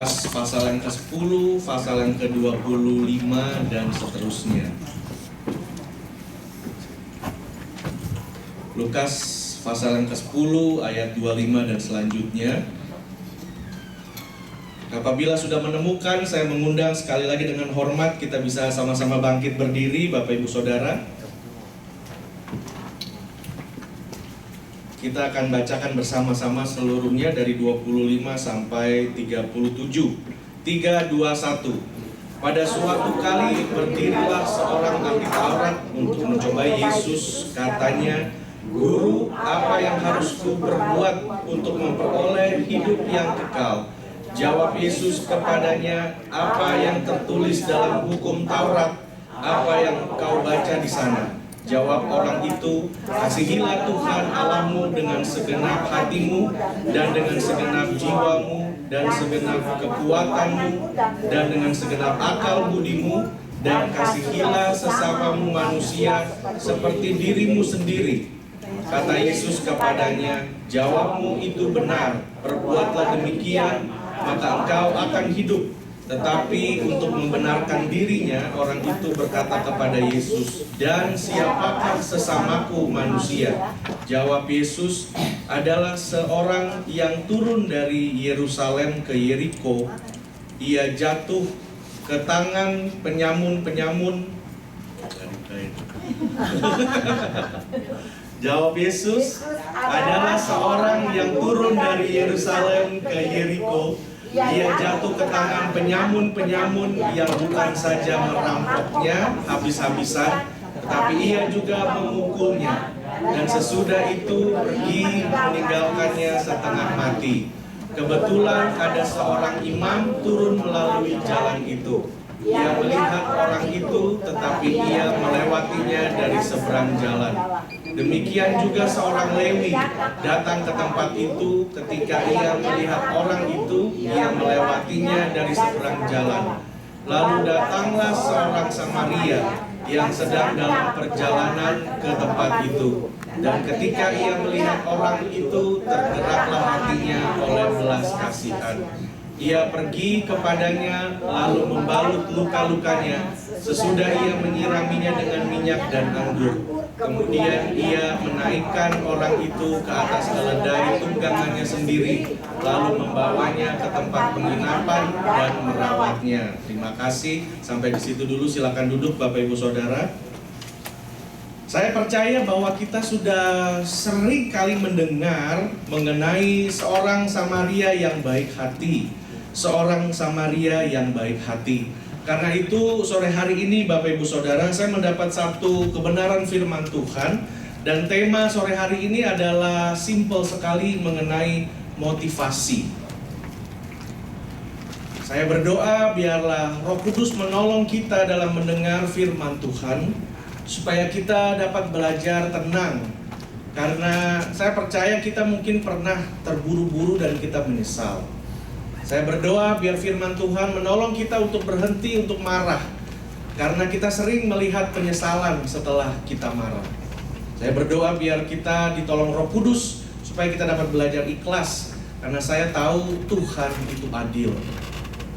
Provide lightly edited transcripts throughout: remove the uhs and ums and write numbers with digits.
Pasal yang ke-10, pasal yang ke-25 dan seterusnya. Lukas pasal yang ke-10 ayat 25 dan selanjutnya. Apabila sudah menemukan, saya mengundang sekali lagi dengan hormat kita bisa sama-sama bangkit berdiri, Bapak Ibu Saudara. Kita akan bacakan bersama-sama seluruhnya dari 25 sampai 37. 3, 2, 1. Pada suatu kali berdirilah seorang ahli Taurat untuk mencobai Yesus. Katanya, "Guru, apa yang harus ku perbuat untuk memperoleh hidup yang kekal?" Jawab Yesus kepadanya, "Apa yang tertulis dalam hukum Taurat? Apa yang kau baca di sana?" Jawab orang itu, "Kasihilah Tuhan Allahmu dengan segenap hatimu, dan dengan segenap jiwamu, dan segenap kekuatanmu, dan dengan segenap akal budimu, dan kasihilah sesamamu manusia seperti dirimu sendiri." Kata Yesus kepadanya, "Jawabmu itu benar, perbuatlah demikian, maka engkau akan hidup." Tetapi untuk membenarkan dirinya, orang itu berkata kepada Yesus, "Dan siapakah sesamaku manusia?" Jawab Yesus, "Adalah seorang yang turun dari Yerusalem ke Yeriko. Ia jatuh ke tangan penyamun-penyamun." Jawab Yesus, "Adalah seorang yang turun dari Yerusalem ke Yeriko. Ia jatuh ke tangan penyamun-penyamun yang bukan saja merampoknya habis-habisan, tetapi ia juga memukulnya. Dan sesudah itu pergi meninggalkannya setengah mati. Kebetulan ada seorang imam turun melalui jalan itu. Ia melihat orang itu, tetapi ia melewatinya dari seberang jalan. Demikian juga seorang Lewi datang ke tempat itu. Ketika ia melihat orang itu, ia melewatinya dari seberang jalan. Lalu datanglah seorang Samaria yang sedang dalam perjalanan ke tempat itu. Dan ketika ia melihat orang itu, tergeraklah hatinya oleh belas kasihan. Ia pergi kepadanya, lalu membalut luka-lukanya. Sesudah ia menyiraminya dengan minyak dan anggur. Kemudian ia menaikkan orang itu ke atas keledai tunggangannya sendiri, lalu membawanya ke tempat penginapan dan merawatnya. Terima kasih. Sampai di situ dulu. Silakan duduk, Bapak Ibu Saudara. Saya percaya bahwa kita sudah sering kali mendengar mengenai seorang Samaria yang baik hati. Seorang Samaria yang baik hati. Karena itu sore hari ini Bapak Ibu Saudara, saya mendapat satu kebenaran firman Tuhan. Dan tema sore hari ini adalah simple sekali mengenai motivasi. Saya berdoa biarlah Roh Kudus menolong kita dalam mendengar firman Tuhan, supaya kita dapat belajar tenang. Karena saya percaya kita mungkin pernah terburu-buru dan kita menyesal. Saya berdoa biar firman Tuhan menolong kita untuk berhenti untuk marah, karena kita sering melihat penyesalan setelah kita marah. Saya berdoa biar kita ditolong Roh Kudus supaya kita dapat belajar ikhlas, karena saya tahu Tuhan itu adil.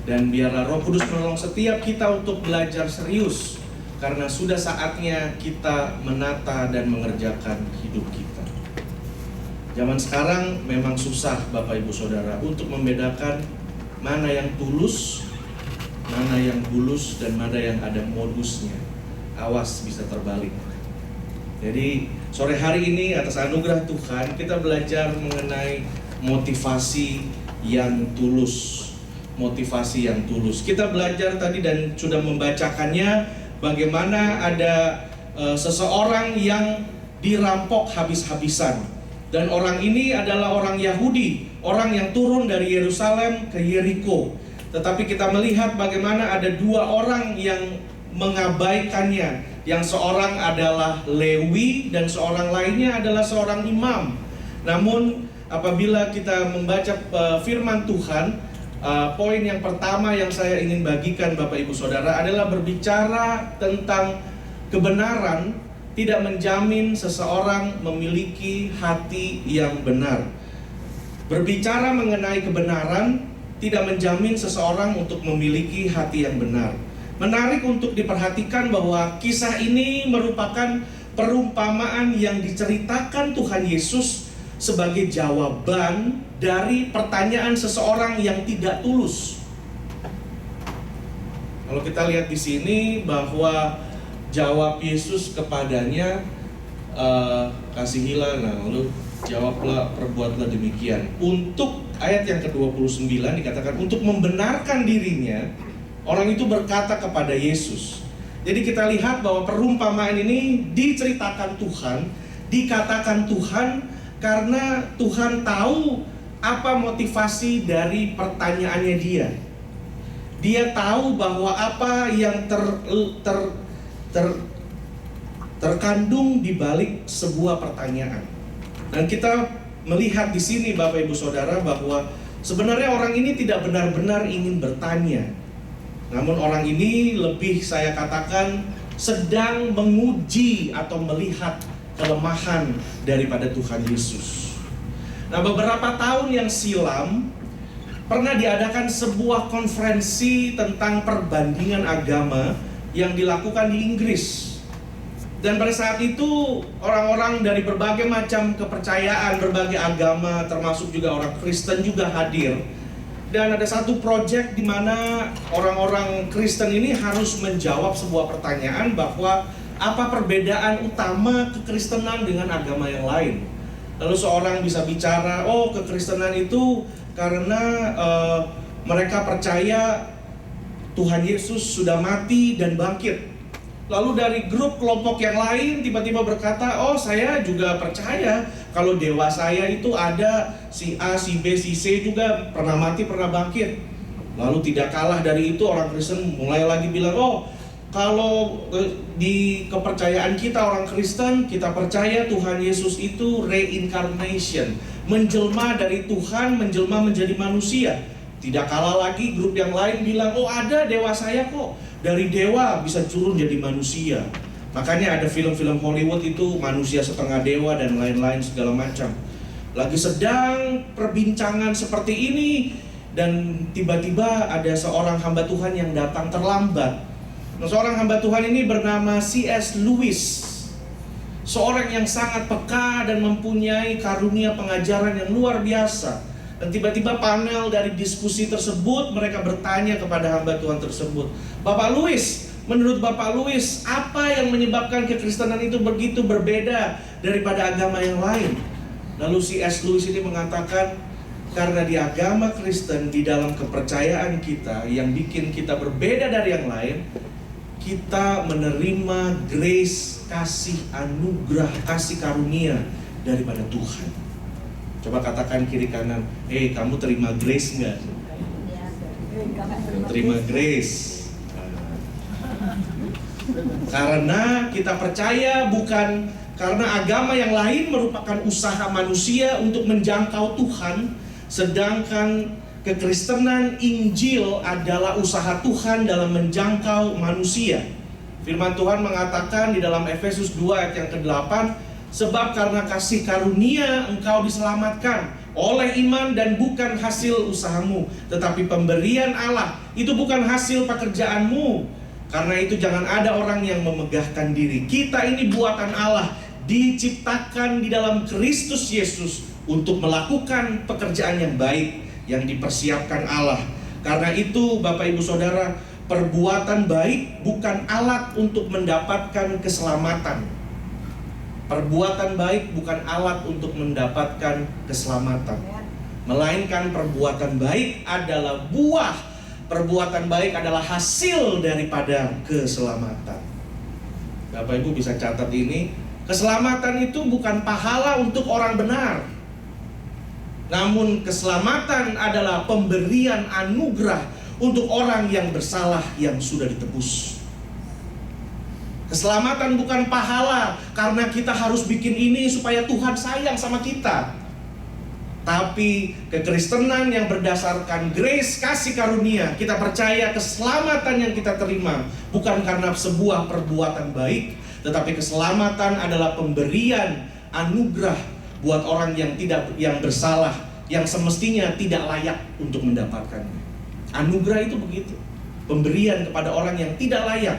Dan biarlah Roh Kudus menolong setiap kita untuk belajar serius, karena sudah saatnya kita menata dan mengerjakan hidup kita. Zaman sekarang memang susah Bapak Ibu Saudara untuk membedakan mana yang tulus, mana yang bulus, dan mana yang ada modusnya. Awas bisa terbalik. Jadi sore hari ini atas anugerah Tuhan kita belajar mengenai motivasi yang tulus. Motivasi yang tulus. Kita belajar tadi dan sudah membacakannya bagaimana ada seseorang yang dirampok habis-habisan. Dan orang ini adalah orang Yahudi, orang yang turun dari Yerusalem ke Yeriko. Tetapi kita melihat bagaimana ada dua orang yang mengabaikannya. Yang seorang adalah Lewi dan seorang lainnya adalah seorang imam. Namun apabila kita membaca firman Tuhan, poin yang pertama yang saya ingin bagikan Bapak Ibu Saudara adalah berbicara tentang kebenaran tidak menjamin seseorang memiliki hati yang benar. Berbicara mengenai kebenaran tidak menjamin seseorang untuk memiliki hati yang benar. Menarik untuk diperhatikan bahwa kisah ini merupakan perumpamaan yang diceritakan Tuhan Yesus sebagai jawaban dari pertanyaan seseorang yang tidak tulus. Kalau kita lihat di sini bahwa jawab Yesus kepadanya, kasihilah, lalu jawablah, perbuatlah demikian. Untuk ayat yang ke-29 dikatakan untuk membenarkan dirinya, orang itu berkata kepada Yesus. Jadi kita lihat bahwa perumpamaan ini diceritakan Tuhan, dikatakan Tuhan karena Tuhan tahu apa motivasi dari pertanyaannya dia. Dia tahu bahwa apa yang terkandung di balik sebuah pertanyaan. Dan kita melihat di sini Bapak Ibu Saudara bahwa sebenarnya orang ini tidak benar-benar ingin bertanya. Namun orang ini lebih saya katakan sedang menguji atau melihat kelemahan daripada Tuhan Yesus. Nah, beberapa tahun yang silam pernah diadakan sebuah konferensi tentang perbandingan agama yang dilakukan di Inggris. Dan pada saat itu orang-orang dari berbagai macam kepercayaan, berbagai agama, termasuk juga orang Kristen juga hadir. Dan ada satu proyek di mana orang-orang Kristen ini harus menjawab sebuah pertanyaan bahwa apa perbedaan utama kekristenan dengan agama yang lain. Lalu seorang bisa bicara, oh kekristenan itu karena mereka percaya Tuhan Yesus sudah mati dan bangkit. Lalu dari grup kelompok yang lain tiba-tiba berkata, oh saya juga percaya kalau dewa saya itu ada si A, si B, si C juga pernah mati, pernah bangkit. Lalu tidak kalah dari itu orang Kristen mulai lagi bilang, oh kalau di kepercayaan kita orang Kristen, kita percaya Tuhan Yesus itu reincarnation, menjelma dari Tuhan, menjelma menjadi manusia. Tidak kalah lagi grup yang lain bilang, oh ada dewa saya kok, dari dewa bisa turun jadi manusia. Makanya ada film-film Hollywood itu manusia setengah dewa dan lain-lain segala macam. Lagi sedang perbincangan seperti ini, dan tiba-tiba ada seorang hamba Tuhan yang datang terlambat. Nah, seorang hamba Tuhan ini bernama C.S. Lewis, seorang yang sangat peka dan mempunyai karunia pengajaran yang luar biasa. Dan tiba-tiba panel dari diskusi tersebut mereka bertanya kepada hamba Tuhan tersebut, Bapak Lewis, menurut Bapak Lewis, apa yang menyebabkan kekristenan itu begitu berbeda daripada agama yang lain? Lalu C.S. Lewis ini mengatakan, karena di agama Kristen, di dalam kepercayaan kita yang bikin kita berbeda dari yang lain, kita menerima grace, kasih anugerah, kasih karunia daripada Tuhan. Coba katakan kiri kanan, kamu terima grace nggak? Terima grace. Karena kita percaya bukan karena agama yang lain merupakan usaha manusia untuk menjangkau Tuhan, sedangkan kekristenan Injil adalah usaha Tuhan dalam menjangkau manusia. Firman Tuhan mengatakan di dalam Efesus 2 ayat yang ke-8, sebab karena kasih karunia engkau diselamatkan oleh iman dan bukan hasil usahamu, tetapi pemberian Allah, itu bukan hasil pekerjaanmu. Karena itu jangan ada orang yang memegahkan diri. Kita ini buatan Allah, diciptakan di dalam Kristus Yesus untuk melakukan pekerjaan yang baik yang dipersiapkan Allah. Karena itu Bapak Ibu Saudara, perbuatan baik bukan alat untuk mendapatkan keselamatan. Perbuatan baik bukan alat untuk mendapatkan keselamatan, melainkan perbuatan baik adalah buah. Perbuatan baik adalah hasil daripada keselamatan. Bapak Ibu bisa catat ini, keselamatan itu bukan pahala untuk orang benar, namun keselamatan adalah pemberian anugerah untuk orang yang bersalah yang sudah ditebus. Keselamatan bukan pahala karena kita harus bikin ini supaya Tuhan sayang sama kita. Tapi kekristenan yang berdasarkan grace, kasih karunia, kita percaya keselamatan yang kita terima bukan karena sebuah perbuatan baik, tetapi keselamatan adalah pemberian anugerah buat orang yang bersalah yang semestinya tidak layak untuk mendapatkannya. Anugerah itu begitu, pemberian kepada orang yang tidak layak.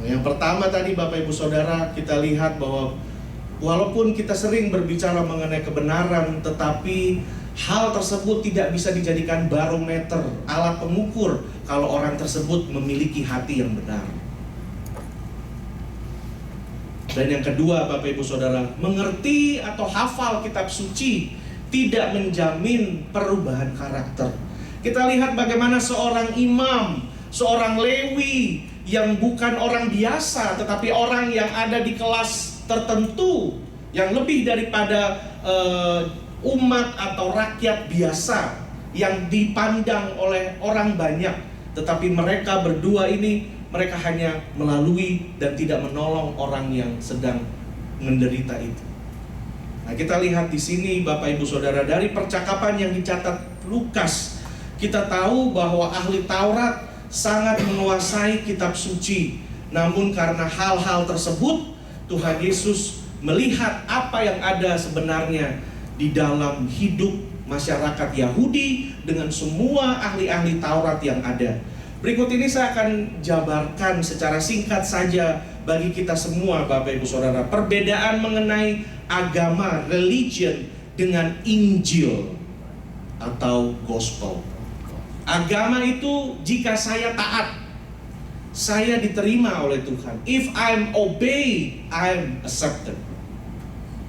Nah, yang pertama tadi Bapak Ibu Saudara, kita lihat bahwa walaupun kita sering berbicara mengenai kebenaran, tetapi hal tersebut tidak bisa dijadikan barometer, alat pengukur kalau orang tersebut memiliki hati yang benar. Dan yang kedua Bapak Ibu Saudara, mengerti atau hafal kitab suci tidak menjamin perubahan karakter. Kita lihat bagaimana seorang imam, seorang Lewi yang bukan orang biasa, tetapi orang yang ada di kelas tertentu, yang lebih daripada umat atau rakyat biasa, yang dipandang oleh orang banyak. Tetapi mereka berdua ini, mereka hanya melalui dan tidak menolong orang yang sedang menderita itu. Nah, kita lihat di sini Bapak Ibu Saudara, dari percakapan yang dicatat Lukas, kita tahu bahwa ahli Taurat sangat menguasai kitab suci. Namun karena hal-hal tersebut, Tuhan Yesus melihat apa yang ada sebenarnya di dalam hidup masyarakat Yahudi dengan semua ahli-ahli Taurat yang ada. Berikut ini saya akan jabarkan secara singkat saja bagi kita semua Bapak Ibu Saudara, perbedaan mengenai agama, religion dengan Injil atau gospel. Agama itu jika saya taat, saya diterima oleh Tuhan. If I'm obey, I'm accepted.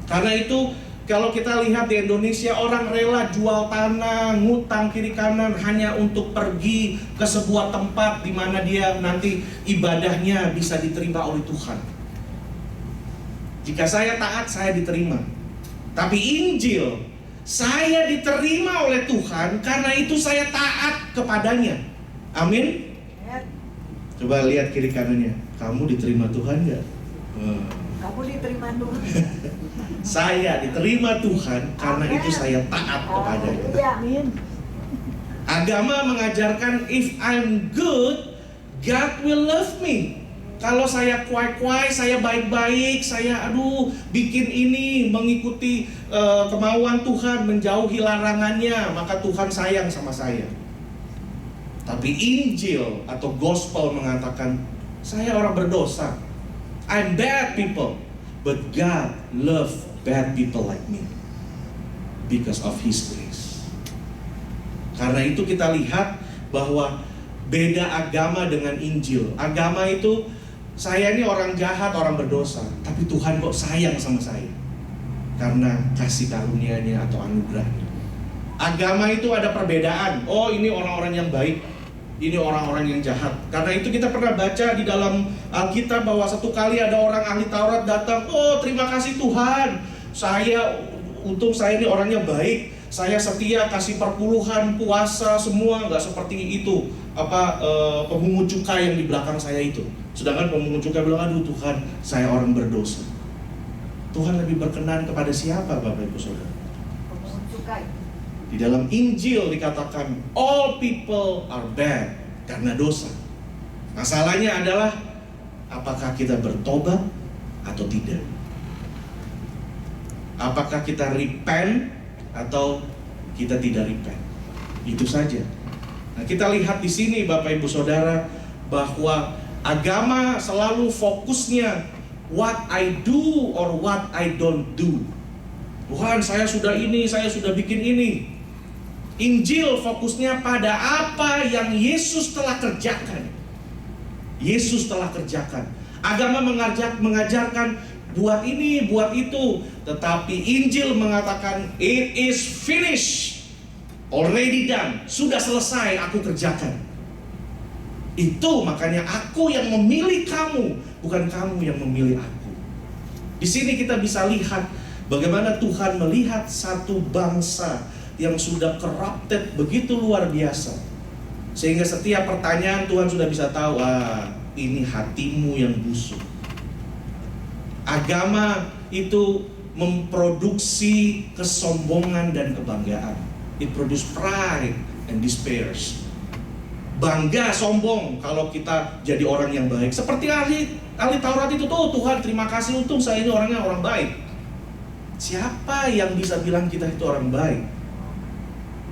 Karena itu kalau kita lihat di Indonesia, orang rela jual tanah, ngutang kiri kanan hanya untuk pergi ke sebuah tempat di mana dia nanti ibadahnya bisa diterima oleh Tuhan. Jika saya taat, saya diterima. Tapi Injil, saya diterima oleh Tuhan karena itu saya taat kepadanya. Amin. Coba lihat kiri kanannya, kamu diterima Tuhan nggak? Kamu diterima Tuhan. Saya diterima Tuhan karena itu saya taat kepadanya. Agama mengajarkan if I'm good, God will love me. Kalau saya kuai-kuai, saya baik-baik, saya bikin ini, mengikuti kemauan Tuhan, menjauhi larangannya, maka Tuhan sayang sama saya. Tapi Injil atau Gospel mengatakan, saya orang berdosa, I'm bad people, but God love bad people like me because of His grace. Karena itu kita lihat bahwa beda agama dengan Injil. Agama itu, saya ini orang jahat, orang berdosa, tapi Tuhan kok sayang sama saya karena kasih karunia-Nya atau anugerahnya. Agama itu ada perbedaan. Oh, ini orang-orang yang baik, ini orang-orang yang jahat. Karena itu kita pernah baca di dalam Alkitab bahwa satu kali ada orang ahli Taurat datang, oh terima kasih Tuhan, untung saya ini orangnya baik, saya setia, kasih perpuluhan, puasa, semua nggak seperti itu pemungut cukai yang di belakang saya itu. Sedangkan pemungut cukai bilang, aduh Tuhan, saya orang berdosa. Tuhan lebih berkenan kepada siapa Bapak Ibu Saudara? Pemungut cukai. Di dalam Injil dikatakan all people are bad karena dosa. Masalahnya adalah apakah kita bertobat atau tidak? Apakah kita repent atau kita tidak repent? Itu saja. Nah, kita lihat di sini Bapak Ibu Saudara bahwa agama selalu fokusnya what I do or what I don't do. Tuhan, saya sudah ini, saya sudah bikin ini. Injil fokusnya pada apa yang Yesus telah kerjakan. Yesus telah kerjakan. Agama mengajarkan buat ini, buat itu. Tetapi Injil mengatakan it is finished, already done, sudah selesai, aku kerjakan. Itu makanya aku yang memilih kamu, bukan kamu yang memilih aku. Di sini kita bisa lihat bagaimana Tuhan melihat satu bangsa yang sudah corrupted begitu luar biasa, sehingga setiap pertanyaan Tuhan sudah bisa tahu, ini hatimu yang busuk. Agama itu memproduksi kesombongan dan kebanggaan. It produce pride and despairs. Bangga, sombong kalau kita jadi orang yang baik. Seperti ahli Taurat itu tuh, Tuhan terima kasih, untung saya ini orangnya orang baik. Siapa yang bisa bilang kita itu orang baik?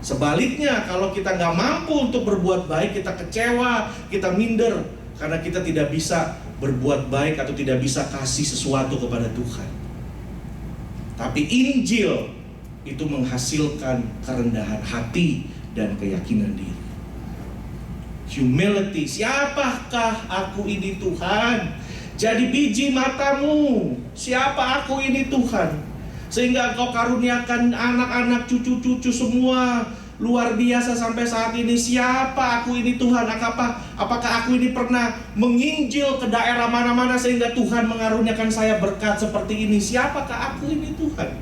Sebaliknya, kalau kita nggak mampu untuk berbuat baik, kita kecewa, kita minder, karena kita tidak bisa berbuat baik atau tidak bisa kasih sesuatu kepada Tuhan. Tapi Injil itu menghasilkan kerendahan hati dan keyakinan diri. Humility, siapakah aku ini Tuhan? Jadi biji matamu, siapa aku ini Tuhan? Sehingga Engkau karuniakan anak-anak, cucu-cucu semua luar biasa sampai saat ini. Siapa aku ini Tuhan? Apakah aku ini pernah menginjil ke daerah mana-mana sehingga Tuhan mengaruniakan saya berkat seperti ini? Siapakah aku ini Tuhan?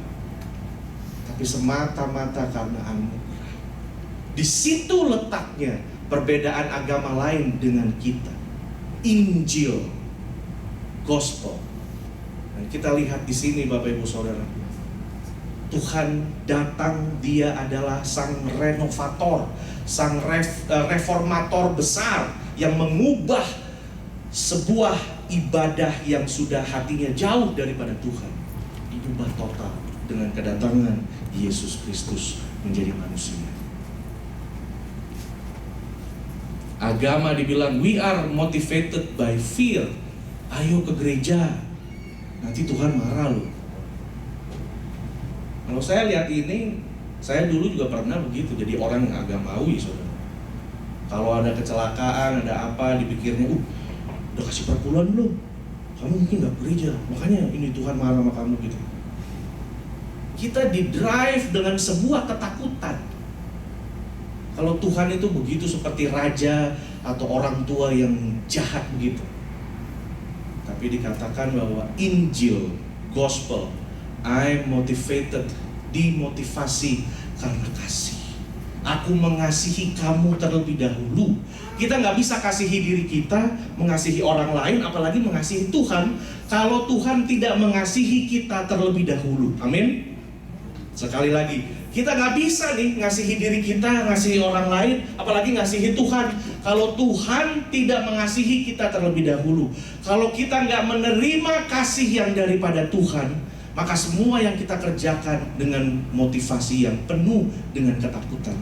Tapi semata-mata karena anugerah. Di situ letaknya perbedaan agama lain dengan kita. Injil, gospel. Dan kita lihat di sini Bapak Ibu Saudara, Tuhan datang, Dia adalah sang renovator, sang reformator besar yang mengubah sebuah ibadah yang sudah hatinya jauh daripada Tuhan, diubah total dengan kedatangan Yesus Kristus menjadi manusia. Agama dibilang we are motivated by fear. Ayo ke gereja, nanti Tuhan marah loh. Kalau saya lihat ini, saya dulu juga pernah begitu, jadi orang yang agamawi, saudara. Kalau ada kecelakaan, ada apa, dipikirnya, udah kasih perpuluhan belum? Kamu mungkin gak gereja, makanya ini Tuhan marah sama kamu gitu. Kita didrive dengan sebuah ketakutan. Kalau Tuhan itu begitu seperti raja atau orang tua yang jahat begitu. Tapi dikatakan bahwa Injil, Gospel, I'm motivated, dimotivasi karena kasih. Aku mengasihi kamu terlebih dahulu. Kita nggak bisa kasihi diri kita, mengasihi orang lain, apalagi mengasihi Tuhan, kalau Tuhan tidak mengasihi kita terlebih dahulu. Amin. Sekali lagi, kita nggak bisa nih ngasihi diri kita, ngasihi orang lain, apalagi ngasihi Tuhan, kalau Tuhan tidak mengasihi kita terlebih dahulu. Kalau kita nggak menerima kasih yang daripada Tuhan, maka semua yang kita kerjakan dengan motivasi yang penuh dengan ketakutan.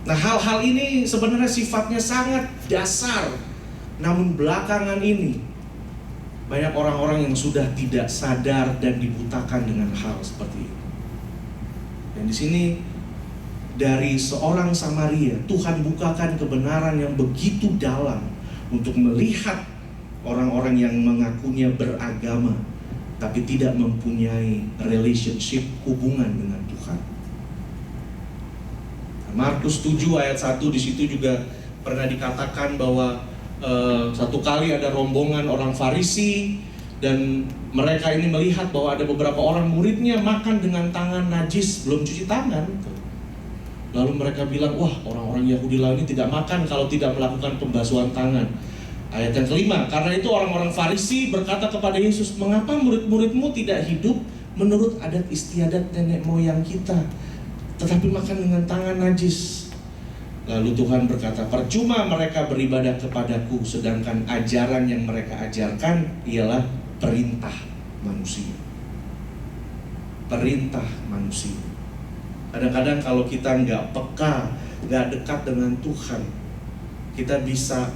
Nah, hal-hal ini sebenarnya sifatnya sangat dasar. Namun belakangan ini banyak orang-orang yang sudah tidak sadar dan dibutakan dengan hal seperti itu. Dan di sini dari seorang Samaria, Tuhan bukakan kebenaran yang begitu dalam untuk melihat orang-orang yang mengakunya beragama tapi tidak mempunyai relationship, hubungan dengan Tuhan. Markus 7 ayat 1 di situ juga pernah dikatakan bahwa satu kali ada rombongan orang Farisi dan mereka ini melihat bahwa ada beberapa orang muridnya makan dengan tangan najis, belum cuci tangan. Lalu mereka bilang, wah, orang-orang Yahudi lain ini tidak makan kalau tidak melakukan pembasuhan tangan. Ayat yang kelima, karena itu orang-orang Farisi berkata kepada Yesus, mengapa murid-muridmu tidak hidup menurut adat istiadat nenek moyang kita, tetapi makan dengan tangan najis? Lalu Tuhan berkata, percuma mereka beribadah kepadaku, sedangkan ajaran yang mereka ajarkan ialah perintah manusia. Perintah manusia. Kadang-kadang kalau kita nggak peka, nggak dekat dengan Tuhan, kita bisa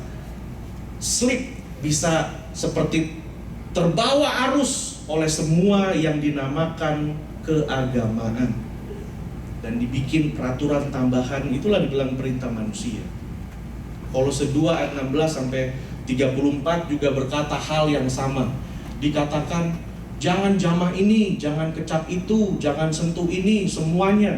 slip, bisa seperti terbawa arus oleh semua yang dinamakan keagamaan dan dibikin peraturan tambahan. Itulah dibilang perintah manusia. Kolose 2 ayat 16 sampai 34 juga berkata hal yang sama. Dikatakan jangan jamah ini, jangan kecap itu, jangan sentuh ini, semuanya.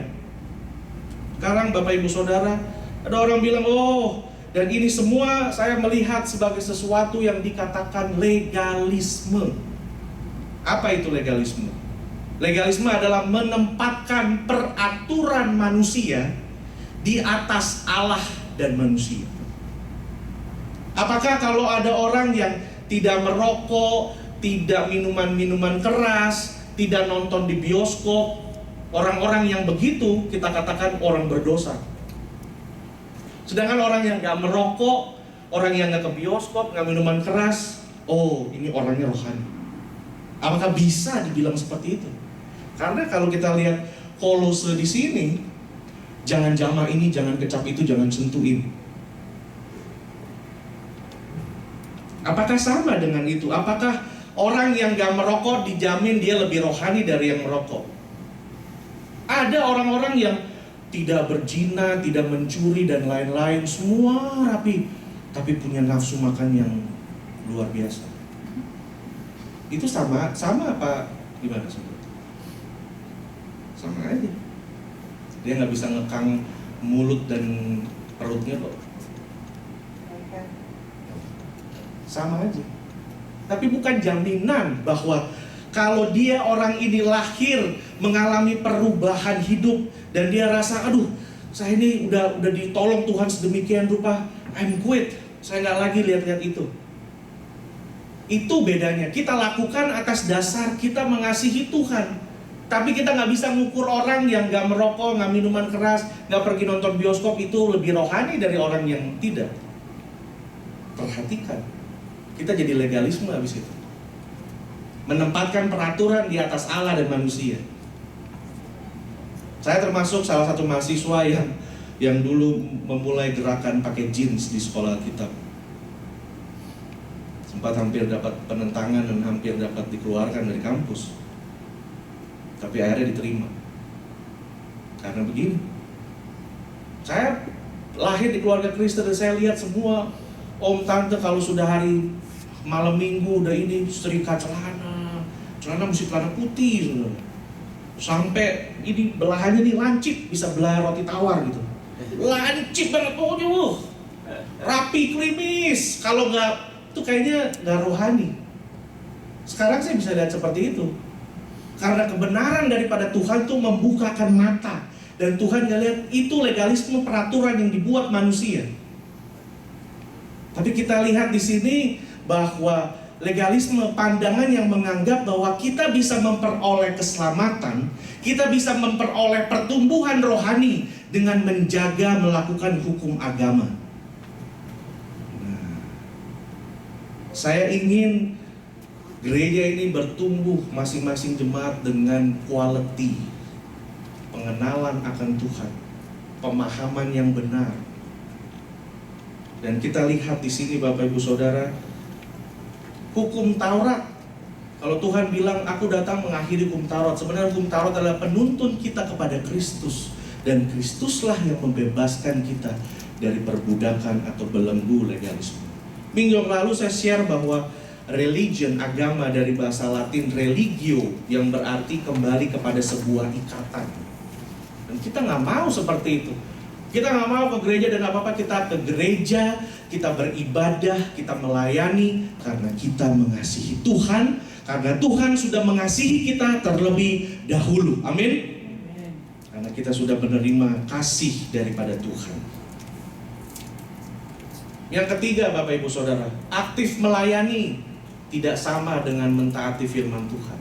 Sekarang Bapak Ibu Saudara, ada orang bilang, oh, dan ini semua saya melihat sebagai sesuatu yang dikatakan legalisme. Apa itu legalisme? Legalisme adalah menempatkan peraturan manusia di atas Allah dan manusia. Apakah kalau ada orang yang tidak merokok, tidak minuman-minuman keras, tidak nonton di bioskop, orang-orang yang begitu kita katakan orang berdosa? Sedangkan orang yang gak merokok, orang yang gak ke bioskop, gak minuman keras, oh, ini orangnya rohani. Apakah bisa dibilang seperti itu? Karena kalau kita lihat Kolose di sini, jangan jamah ini, jangan kecap itu, jangan sentuh ini. Apakah sama dengan itu? Apakah orang yang gak merokok dijamin dia lebih rohani dari yang merokok? Ada orang-orang yang tidak berzina, tidak mencuri dan lain-lain, semua rapi, tapi punya nafsu makan yang luar biasa. Itu sama apa gimana sih? Sama aja. Dia nggak bisa ngekang mulut dan perutnya kok. Sama aja. Tapi bukan jaminan bahwa kalau dia orang ini lahir mengalami perubahan hidup dan dia rasa, aduh, saya ini udah ditolong Tuhan sedemikian rupa, I'm quit, saya nggak lagi lihat-lihat itu. Itu bedanya. Kita lakukan atas dasar kita mengasihi Tuhan. Tapi kita nggak bisa ngukur orang yang nggak merokok, nggak minuman keras, nggak pergi nonton bioskop itu lebih rohani dari orang yang tidak. Perhatikan, kita jadi legalisme habis itu. Menempatkan peraturan di atas Allah dan manusia. Saya termasuk salah satu mahasiswa yang dulu memulai gerakan pakai jeans di sekolah kita. Sempat hampir dapat penentangan dan hampir dapat dikeluarkan dari kampus. Tapi akhirnya diterima. Karena begini, saya lahir di keluarga Kristen dan saya lihat semua om tante kalau sudah hari malam minggu udah ini setrika celana mesti celana putih, saudara. Sampai ini belahannya nih lancip, bisa belah roti tawar gitu. Lancip banget pokoknya, rapi klimis. Kalau nggak, itu kayaknya nggak rohani. Sekarang saya bisa lihat seperti itu. Karena kebenaran daripada Tuhan itu membukakan mata. Dan Tuhan nggak lihat itu legalisme peraturan yang dibuat manusia. Tapi kita lihat di sini bahwa legalisme pandangan yang menganggap bahwa kita bisa memperoleh keselamatan, kita bisa memperoleh pertumbuhan rohani dengan menjaga melakukan hukum agama. Nah, saya ingin gereja ini bertumbuh masing-masing jemaat dengan quality pengenalan akan Tuhan, pemahaman yang benar. Dan kita lihat di sini Bapak Ibu Saudara, hukum Taurat. Kalau Tuhan bilang aku datang mengakhiri hukum Taurat, sebenarnya hukum Taurat adalah penuntun kita kepada Kristus, dan Kristuslah yang membebaskan kita dari perbudakan atau belenggu legalisme. Minggu yang lalu saya share bahwa religion, agama dari bahasa Latin religio, yang berarti kembali kepada sebuah ikatan. Dan kita nggak mau seperti itu. Kita nggak mau ke gereja dan apa-apa, kita ke gereja, kita beribadah, kita melayani karena kita mengasihi Tuhan, karena Tuhan sudah mengasihi kita terlebih dahulu. Amin. Karena kita sudah menerima kasih daripada Tuhan. Yang ketiga Bapak Ibu Saudara, aktif melayani tidak sama dengan mentaati firman Tuhan.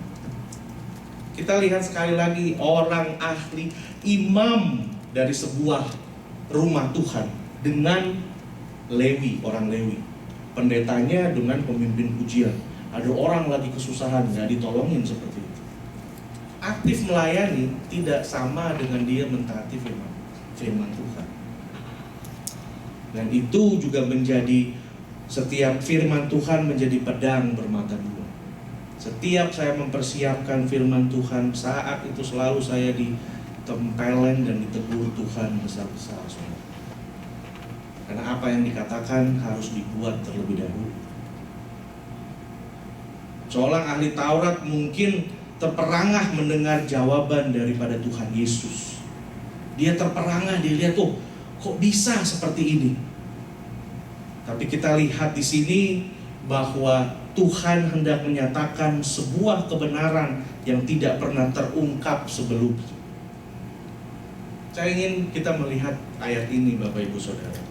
Kita lihat sekali lagi orang ahli, imam dari sebuah rumah Tuhan dengan Lewi, orang Lewi. Pendetanya dengan pemimpin pujian. Ada orang lagi kesusahan, nggak ditolongin seperti itu. Aktif melayani tidak sama dengan dia mentaati firman Tuhan. Dan itu juga menjadi, setiap firman Tuhan menjadi pedang bermata dua. Setiap saya mempersiapkan firman Tuhan, saat itu selalu saya ditempeleng dan ditegur Tuhan besar-besar. Karena apa yang dikatakan harus dibuat terlebih dahulu. Seorang ahli Taurat mungkin terperangah mendengar jawaban daripada Tuhan Yesus. Dia terperangah, dia lihat, oh kok bisa seperti ini. Tapi kita lihat di sini bahwa Tuhan hendak menyatakan sebuah kebenaran yang tidak pernah terungkap sebelumnya. Saya ingin kita melihat ayat ini Bapak Ibu Saudara.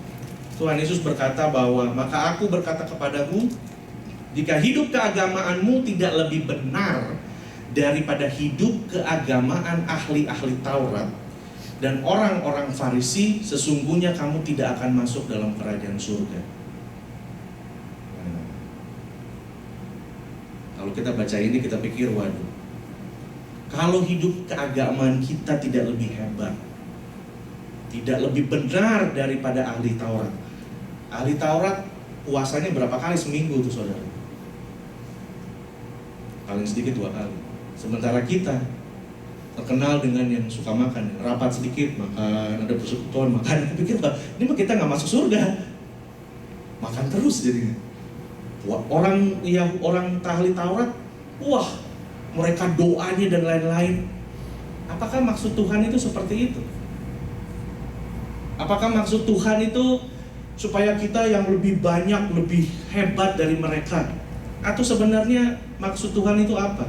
Tuhan Yesus berkata bahwa, maka aku berkata kepadamu, jika hidup keagamaanmu tidak lebih benar daripada hidup keagamaan ahli-ahli Taurat dan orang-orang Farisi, sesungguhnya kamu tidak akan masuk dalam kerajaan surga. Kalau kita baca ini kita pikir, waduh, kalau hidup keagamaan kita tidak lebih hebat, tidak lebih benar daripada ahli Taurat. Ahli Taurat puasanya berapa kali seminggu tuh saudara? Paling sedikit 2 kali. Sementara kita terkenal dengan yang suka makan, rapat sedikit makan, ada persekutuan makan. Aku pikir, ini mah kita nggak masuk surga, makan terus jadinya. Orang ahli Taurat, wah, mereka doanya dan lain-lain. Apakah maksud Tuhan itu seperti itu? Apakah maksud Tuhan itu supaya kita yang lebih banyak, lebih hebat dari mereka? Atau sebenarnya maksud Tuhan itu apa?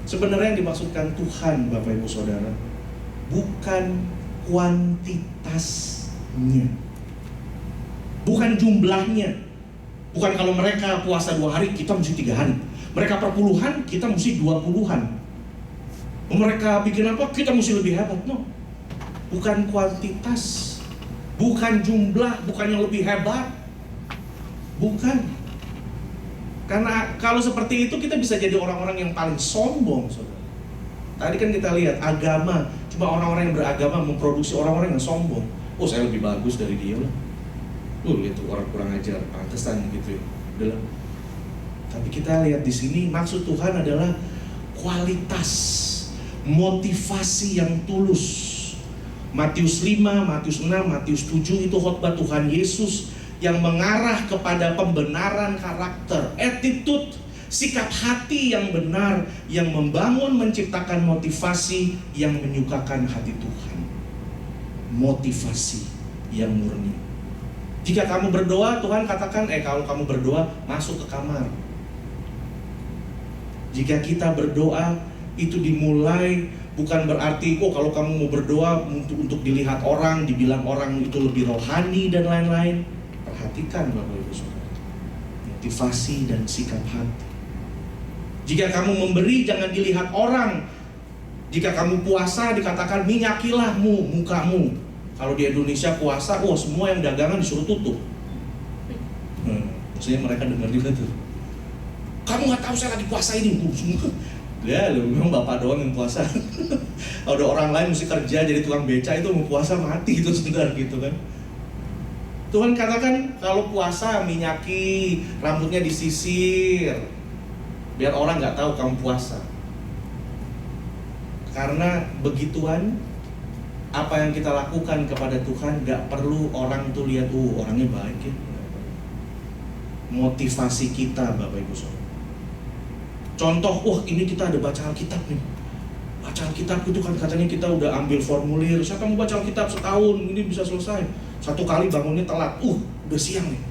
Sebenarnya yang dimaksudkan Tuhan, Bapak Ibu Saudara, bukan kuantitasnya, bukan jumlahnya. Bukan kalau mereka puasa 2 hari, kita mesti 3 hari. Mereka perpuluhan, kita mesti 20-an. Mereka bikin apa, kita mesti lebih hebat. No, bukan kuantitas, bukan jumlah, bukan yang lebih hebat. Bukan. Karena kalau seperti itu kita bisa jadi orang-orang yang paling sombong, saudara. Tadi kan kita lihat agama, cuma orang-orang yang beragama memproduksi orang-orang yang sombong. Oh, saya lebih bagus dari dia lah. Itu orang kurang ajar, pantesan gitu ya. Udahlah. Tapi kita lihat di sini maksud Tuhan adalah kualitas, motivasi yang tulus. Matius 5, Matius 6, Matius 7 itu khotbah Tuhan Yesus yang mengarah kepada pembenaran karakter, attitude, sikap hati yang benar, yang membangun, menciptakan motivasi yang menyukakan hati Tuhan. Motivasi yang murni. Jika kamu berdoa, Tuhan katakan, kalau kamu berdoa, masuk ke kamar. Jika kita berdoa, itu dimulai bukan berarti, kalau kamu mau berdoa untuk dilihat orang, dibilang orang itu lebih rohani dan lain-lain. Perhatikan Bapak Ibu Saudara, motivasi dan sikap hati. Jika kamu memberi, jangan dilihat orang. Jika kamu puasa, dikatakan minyakilah mukamu. Kalau di Indonesia puasa, semua yang dagangan disuruh tutup. Maksudnya mereka dengar juga tuh, kamu nggak tahu saya lagi puasa ini, semua. Ya, memang bapak doang yang puasa. Kalau ada orang lain mesti kerja jadi tukang beca, itu mau puasa mati itu sebentar gitu kan. Tuhan katakan kalau puasa minyaki, rambutnya disisir, biar orang nggak tahu kamu puasa. Karena begituan apa yang kita lakukan kepada Tuhan nggak perlu orang tuh lihat, orangnya baik ya. Motivasi kita Bapak Ibu Saudara. Contoh, ini kita ada baca Alkitab nih. Baca Alkitab itu kan katanya kita udah ambil formulir. Siapa mau baca Alkitab setahun ini bisa selesai. 1 kali bangunnya telat, udah siang nih.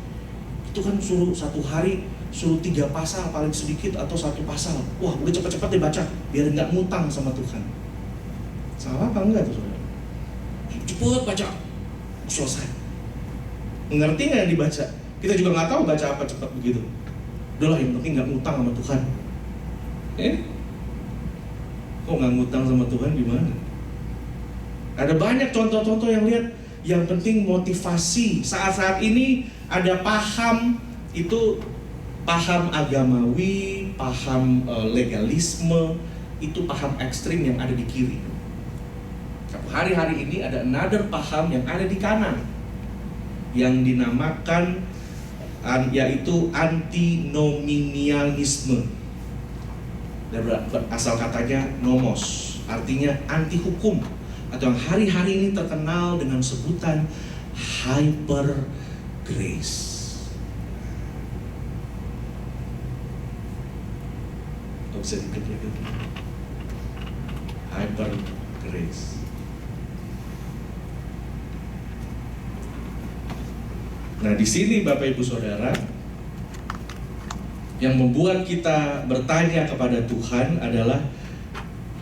Itu kan suruh 1 hari suruh 3 pasal paling sedikit atau 1 pasal. Udah cepat-cepat dibaca biar nggak ngutang sama Tuhan. Salah apa enggak tuh saudara? Cepet baca, selesai. Ngerti nggak yang dibaca? Kita juga nggak tahu baca apa cepat begitu. Udahlah, yang penting nggak ngutang sama Tuhan. Kok nggak ngutang sama Tuhan gimana? Ada banyak contoh-contoh yang lihat. Yang penting motivasi. Saat-saat ini ada paham, itu paham agamawi, paham legalisme, itu paham ekstrim yang ada di kiri. Hari-hari ini ada another paham yang ada di kanan, yang dinamakan yaitu antinominialisme. Asal katanya nomos, artinya anti hukum, atau yang hari-hari ini terkenal dengan sebutan hyper grace. Bisa dikit-dikit. Hyper grace. Nah, di sini Bapak Ibu Saudara, yang membuat kita bertanya kepada Tuhan adalah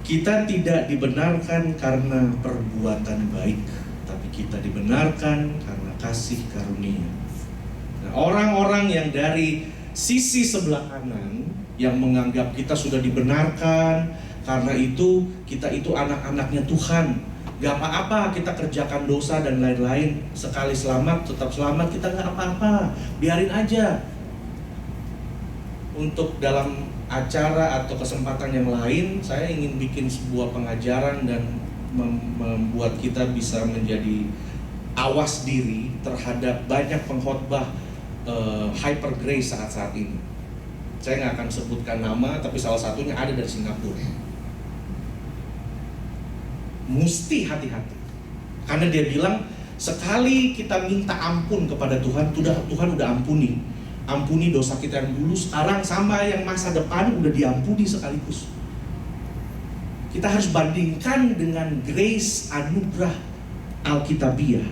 kita tidak dibenarkan karena perbuatan baik, tapi kita dibenarkan karena kasih karunia. Nah, orang-orang yang dari sisi sebelah kanan yang menganggap kita sudah dibenarkan, karena itu kita itu anak-anaknya Tuhan. Gak apa-apa kita kerjakan dosa dan lain-lain, sekali selamat tetap selamat, kita gak apa-apa, biarin aja. untuk dalam acara atau kesempatan yang lain, saya ingin bikin sebuah pengajaran dan membuat kita bisa menjadi awas diri terhadap banyak pengkhotbah hyper grace saat-saat ini. Saya nggak akan sebutkan nama, tapi salah satunya ada dari Singapura. Mesti hati-hati, karena dia bilang sekali kita minta ampun kepada Tuhan, Tuhan udah ampuni dosa kita yang dulu, sekarang sama yang masa depan udah diampuni sekaligus. Kita harus bandingkan dengan grace anugerah Alkitabiah.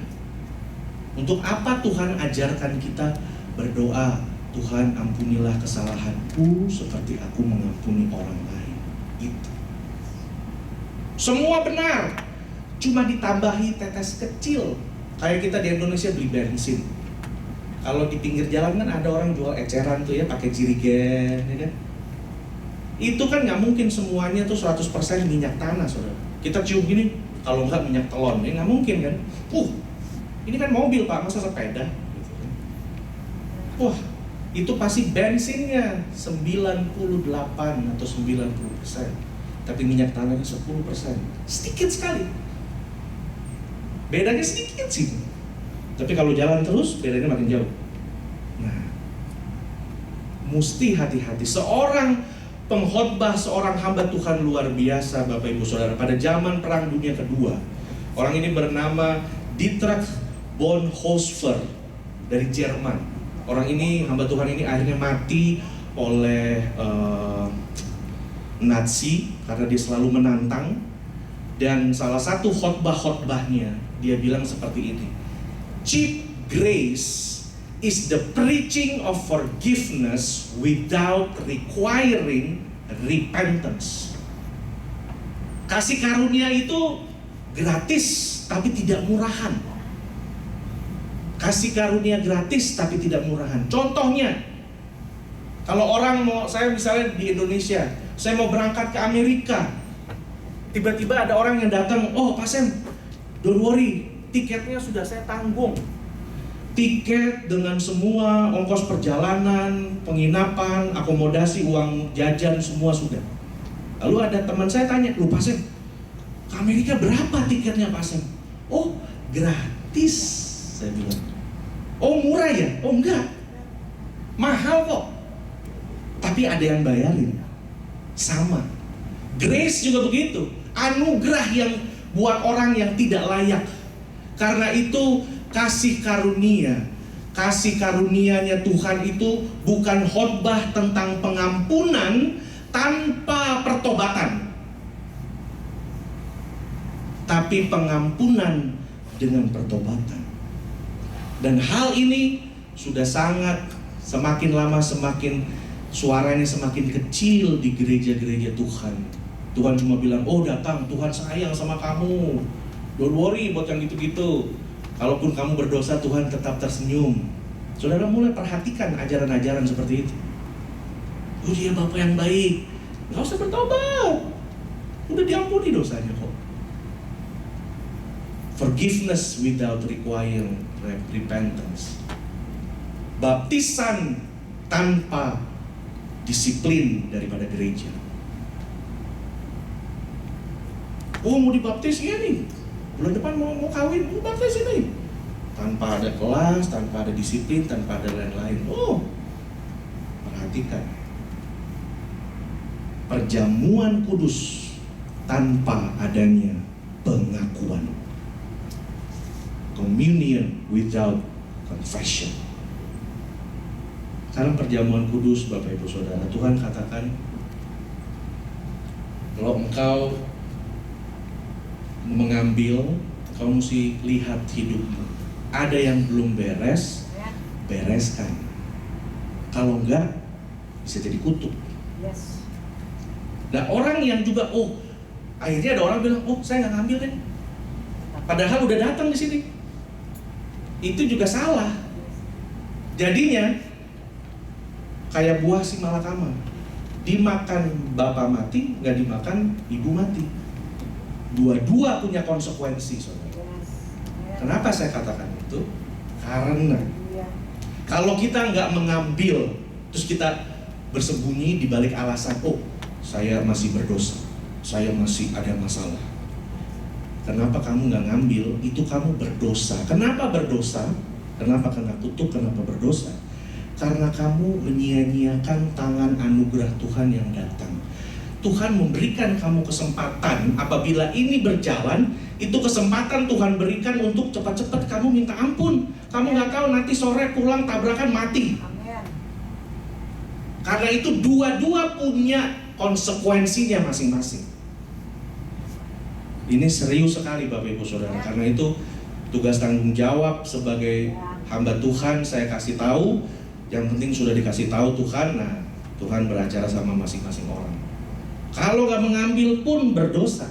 Untuk apa Tuhan ajarkan kita berdoa, Tuhan ampunilah kesalahanku seperti aku mengampuni orang lain. Itu semua benar, cuma ditambahi tetes kecil. Kayak kita di Indonesia beli bensin, kalau di pinggir jalan kan ada orang jual eceran tuh ya, pakai jirigen, ya kan? Itu kan nggak mungkin semuanya tuh 100% minyak tanah, saudara. Kita cium gini, kalau nggak minyak telon, ya nggak mungkin kan? Ini kan mobil pak, masa sepeda? Wah, itu pasti bensinnya 98 atau 90%. Tapi minyak tanahnya 10%. Sedikit sekali. Bedanya sedikit sih. Tapi kalau jalan terus, bedanya makin jauh. Nah, mesti hati-hati. Seorang pengkhotbah, seorang hamba Tuhan luar biasa, Bapak Ibu Saudara, pada zaman Perang Dunia Kedua. Orang ini bernama Dietrich Bonhoeffer dari Jerman. Orang ini, hamba Tuhan ini akhirnya mati oleh Nazi karena dia selalu menantang. Dan salah satu khotbah-khotbahnya dia bilang seperti ini: cheap grace is the preaching of forgiveness without requiring repentance. Kasih karunia itu gratis tapi tidak murahan. Kasih karunia gratis tapi tidak murahan. Contohnya, kalau orang mau, saya misalnya di Indonesia, saya mau berangkat ke Amerika, tiba-tiba ada orang yang datang, oh Pak Sem, don't worry, tiketnya sudah saya tanggung. Tiket dengan semua ongkos perjalanan, penginapan, akomodasi, uang jajan, semua sudah. Lalu ada teman saya tanya, lu Pak Sem, ke Amerika berapa tiketnya Pak Sem? Oh gratis, saya bilang. Oh murah ya? Oh enggak, mahal kok. Tapi ada yang bayarin. Sama. Grace juga begitu. Anugerah yang buat orang yang tidak layak. Karena itu kasih karunia. Kasih karunia-Nya Tuhan itu bukan khotbah tentang pengampunan tanpa pertobatan, tapi pengampunan dengan pertobatan. Dan hal ini sudah semakin lama semakin suaranya semakin kecil di gereja-gereja Tuhan. Tuhan cuma bilang, oh datang, Tuhan sayang sama kamu, don't worry buat yang gitu-gitu. Kalaupun kamu berdosa, Tuhan tetap tersenyum. Saudara mulai perhatikan ajaran-ajaran seperti itu. Oh dia Bapak yang baik, gak usah bertobat, udah diampuni dosanya kok. Forgiveness without requiring repentance. Baptisan tanpa disiplin daripada gereja. Oh mau dibaptis, iya nih, bulan depan mau kawin, mau baptis ini. Tanpa ada kelas, tanpa ada disiplin, tanpa ada lain-lain. Oh, perhatikan. Perjamuan kudus tanpa adanya pengakuan. Communion without confession. Sekarang perjamuan kudus, Bapak Ibu Saudara, Tuhan katakan, kalau engkau mengambil, kau mesti lihat hidupmu. Ada yang belum beres, bereskan. Kalau enggak, bisa jadi kutuk. Yes. Nah orang yang juga, oh akhirnya ada orang bilang, oh saya nggak ngambil deh. Padahal udah datang di sini. Itu juga salah. Jadinya kayak buah si malakama, dimakan bapak mati, nggak dimakan ibu mati. Dua-dua punya konsekuensi, saudara. Kenapa saya katakan itu? Karena kalau kita nggak mengambil, terus kita bersembunyi di balik alasan, oh saya masih berdosa, saya masih ada masalah. Kenapa kamu nggak ngambil? Itu kamu berdosa. Kenapa berdosa? Kenapa kena kutuk? Kenapa berdosa? Karena kamu menyia-nyiakan tangan anugerah Tuhan yang datang. Tuhan memberikan kamu kesempatan, apabila ini berjalan, itu kesempatan Tuhan berikan untuk cepat-cepat kamu minta ampun. Kamu nggak tahu nanti sore pulang tabrakan mati. Amin. Karena itu dua-dua punya konsekuensinya masing-masing. Ini serius sekali Bapak Ibu Saudara. Karena itu tugas tanggung jawab sebagai hamba Tuhan saya kasih tahu. Yang penting sudah dikasih tahu Tuhan, nah Tuhan beracara sama masing-masing orang. Kalau gak mengambil pun berdosa.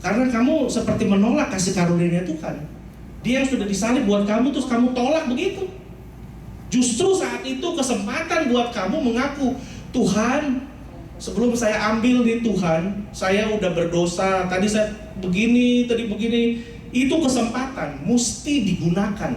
Karena kamu seperti menolak kasih karunia Tuhan. Dia yang sudah disalib buat kamu, terus kamu tolak begitu. Justru saat itu kesempatan buat kamu mengaku, Tuhan, sebelum saya ambil di Tuhan, saya udah berdosa. Tadi saya begini, tadi begini. Itu kesempatan, mesti digunakan.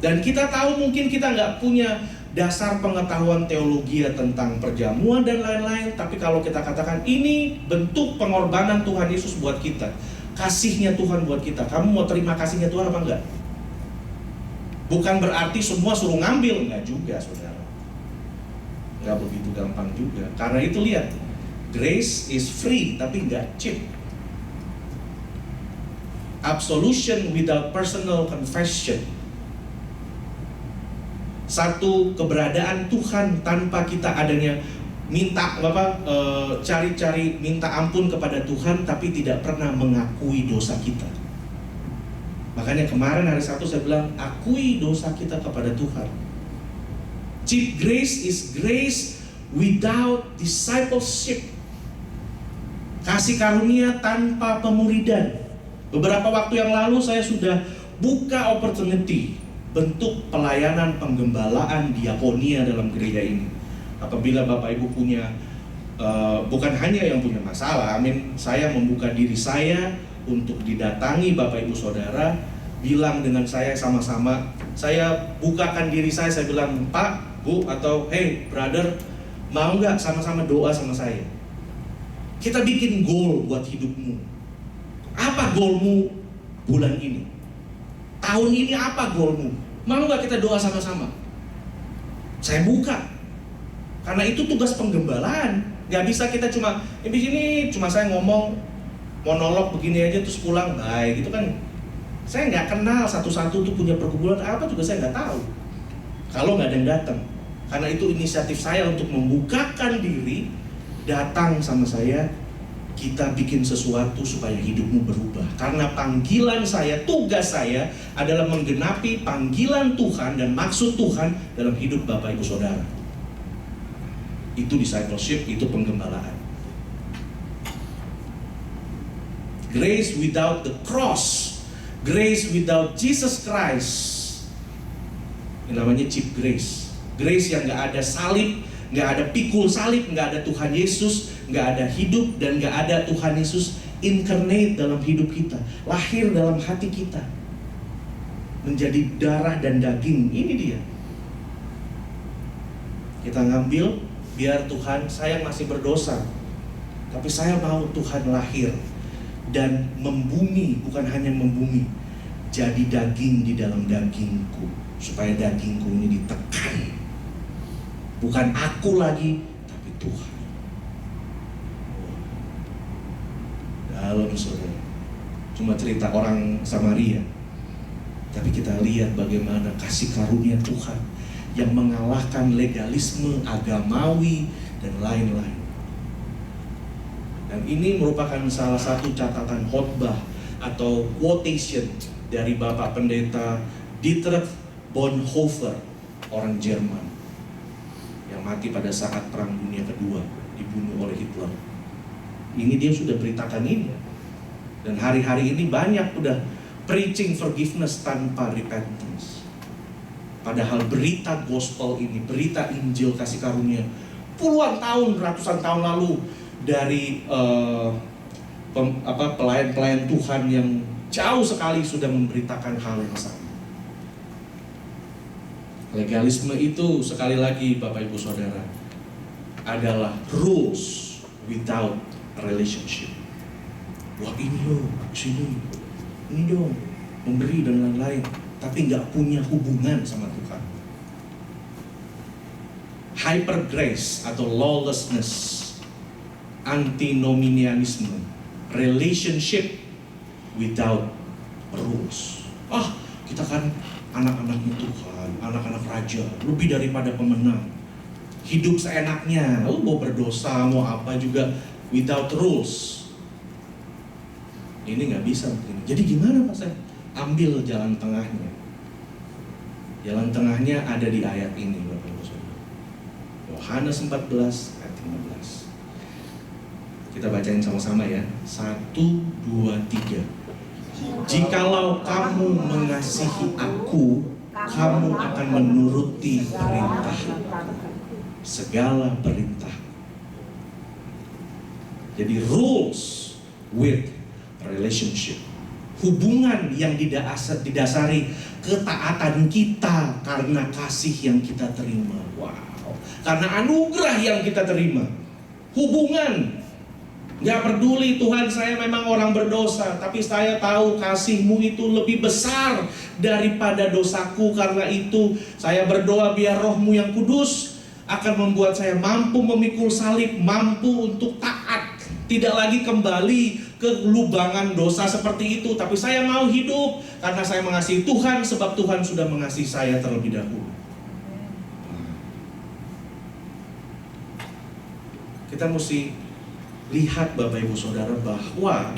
Dan kita tahu mungkin kita nggak punya dasar pengetahuan teologi tentang perjamuan dan lain-lain. Tapi kalau kita katakan ini bentuk pengorbanan Tuhan Yesus buat kita, kasihnya Tuhan buat kita, kamu mau terima kasihnya Tuhan apa enggak? Bukan berarti semua suruh ngambil, enggak juga saudara. Enggak begitu gampang juga. Karena itu lihat, grace is free tapi enggak cheap. Absolution without personal confession. Satu keberadaan Tuhan tanpa kita adanya minta cari-cari minta ampun kepada Tuhan tapi tidak pernah mengakui dosa kita. Makanya kemarin hari Sabtu saya bilang akui dosa kita kepada Tuhan. Cheap grace is grace without discipleship. Kasih karunia tanpa pemuridan. Beberapa waktu yang lalu saya sudah buka opportunity bentuk pelayanan penggembalaan diakonia dalam gereja ini. Apabila Bapak Ibu punya bukan hanya yang punya masalah, amin, saya membuka diri saya untuk didatangi Bapak Ibu Saudara, bilang dengan saya sama-sama, saya bukakan diri saya bilang, Pak, Bu, atau hey brother, mau nggak sama-sama doa sama saya? Kita bikin goal buat hidupmu. Apa goalmu bulan ini? Tahun ini apa goalmu? Mau gak kita doa sama-sama? Saya buka. Karena itu tugas penggembalaan. Gak bisa kita cuma di sini cuma saya ngomong monolog begini aja terus pulang bye gitu kan. Saya nggak kenal satu-satu tuh punya pergumulan apa juga saya nggak tahu. Kalau nggak ada yang datang. Karena itu inisiatif saya untuk membukakan diri, datang sama saya. Kita bikin sesuatu supaya hidupmu berubah. Karena panggilan saya, tugas saya adalah menggenapi panggilan Tuhan dan maksud Tuhan dalam hidup Bapak Ibu Saudara. Itu discipleship, itu penggembalaan. Grace without the cross, grace without Jesus Christ, ini namanya cheap grace. Grace yang gak ada salib, gak ada pikul salib, gak ada Tuhan Yesus, gak ada hidup dan gak ada Tuhan Yesus incarnate dalam hidup kita, lahir dalam hati kita, menjadi darah dan daging. Ini dia. Kita ngambil, biar Tuhan, saya masih berdosa, tapi saya mau Tuhan lahir dan membumi, bukan hanya membumi, jadi daging di dalam dagingku, supaya dagingku ini ditekan. Bukan aku lagi, tapi Tuhan. Dalam saudara, cuma cerita orang Samaria, tapi kita lihat bagaimana kasih karunia Tuhan yang mengalahkan legalisme agamawi dan lain-lain. Dan ini merupakan salah satu catatan khotbah atau quotation dari Bapak Pendeta Dietrich Bonhoeffer, orang Jerman yang mati pada saat Perang Dunia Kedua, dibunuh oleh Hitler. Ini dia sudah beritakan ini. Dan hari-hari ini banyak udah preaching forgiveness tanpa repentance. Padahal berita gospel ini, berita Injil kasih karunia puluhan tahun, ratusan tahun lalu dari pelayan-pelayan Tuhan yang jauh sekali sudah memberitakan hal yang sama. Legalisme itu sekali lagi Bapak Ibu Saudara adalah rules without relationship. Wah ini loh, sini, ini dong, memberi dan lain-lain, tapi nggak punya hubungan sama Tuhan. Hyper grace atau lawlessness, antinomianisme, relationship without rules. Kita kan anak-anaknya Tuhan, anak-anak raja, lebih daripada pemenang. Hidup seenaknya, mau berdosa, mau apa juga, without rules. Ini nggak bisa begini. Jadi gimana Pak saya? Ambil jalan tengahnya. Jalan tengahnya ada di ayat ini Bapak Ibu Saudara. Yohanes 14 ayat 15. Kita bacain sama-sama ya. 1, 2, 3. Jikalau kamu mengasihi aku, kamu akan menuruti perintah. Segala perintah. Jadi rules with relationship. Hubungan yang didasari ketaatan kita karena kasih yang kita terima. Wow. Karena anugerah yang kita terima. Hubungan. Gak peduli Tuhan, saya memang orang berdosa, tapi saya tahu kasih-Mu itu lebih besar daripada dosaku. Karena itu saya berdoa biar Roh-Mu yang kudus akan membuat saya mampu memikul salib, mampu untuk taat, tidak lagi kembali ke lubangan dosa seperti itu. Tapi saya mau hidup karena saya mengasihi Tuhan, sebab Tuhan sudah mengasihi saya terlebih dahulu. Kita mesti lihat Bapak Ibu Saudara bahwa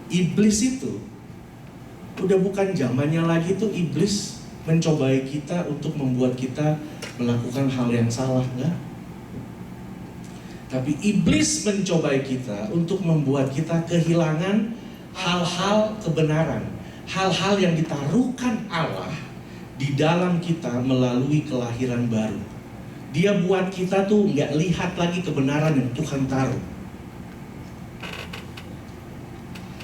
iblis itu udah bukan zamannya lagi tuh iblis mencobai kita untuk membuat kita melakukan hal yang salah, enggak? Tapi iblis mencobai kita untuk membuat kita kehilangan hal-hal kebenaran, hal-hal yang ditaruhkan Allah di dalam kita melalui kelahiran baru. Dia buat kita tuh nggak lihat lagi kebenaran yang Tuhan taruh.